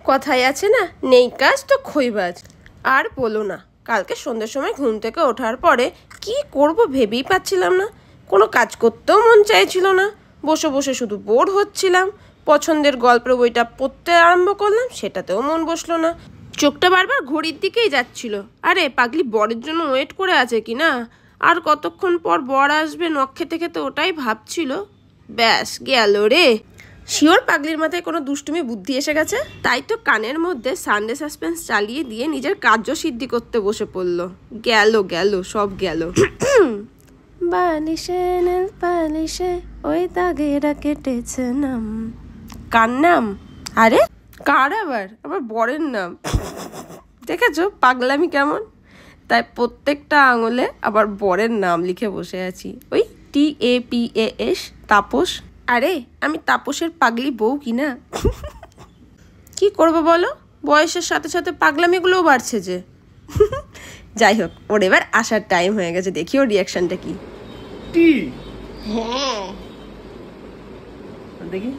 কথাই আছে না, নেই কাজ তো খইবাজ। আর বলো না, কালকে সন্ধ্যের সময় ঘুম থেকে ওঠার পরে কি করব ভেবেই পাচ্ছিলাম না। কোনো কাজ করতেও মন চাইছিল না, বসে বসে শুধু বোর হচ্ছিলাম। পছন্দের গল্পের বইটা পড়তে আরম্ভ করলাম, সেটাতেও মন বসলো না। চোখটা বারবার ঘড়ির দিকেই যাচ্ছিল। আরে পাগলি বরের জন্য ওয়েট করে আছে কি না, আর কতক্ষণ পর বর আসবে নখ খেতে খেতে ওটাই ভাবছিল। ব্যাস গেল রে। শিওর পাগলির মাথায় কোনো দুষ্টুমি বুদ্ধি এসে গেছে, তাই তো কানের মধ্যে সানডে সাসপেন্স চালিয়ে দিয়ে নিজের কার্য সিদ্ধি করতে বসে পড়লো। গেল গেল সব গেল। বালিশে নেল পালিশে ওই দাগেরা কেটেছে নাম। কার নাম? আরে কার? আবার বরের নাম। দেখেছো পাগলামি কেমন? তাই প্রত্যেকটা আঙুলে আবার বরের নাম লিখে বসে আছি, ওই TAPAS, তাপস। আরে আমি তাপসের পাগলি বউ কি না? কি করবো বলো, বয়সের সাথে সাথে পাগলামিগুলোও বাড়ছে যে। যাই হোক, ওর এবার আসার টাইম হয়ে গেছে, দেখি ওর রিয়াকশনটা কি। হ্যাঁ দেখি।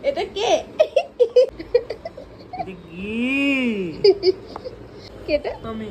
এটা কে? কেটা? আমি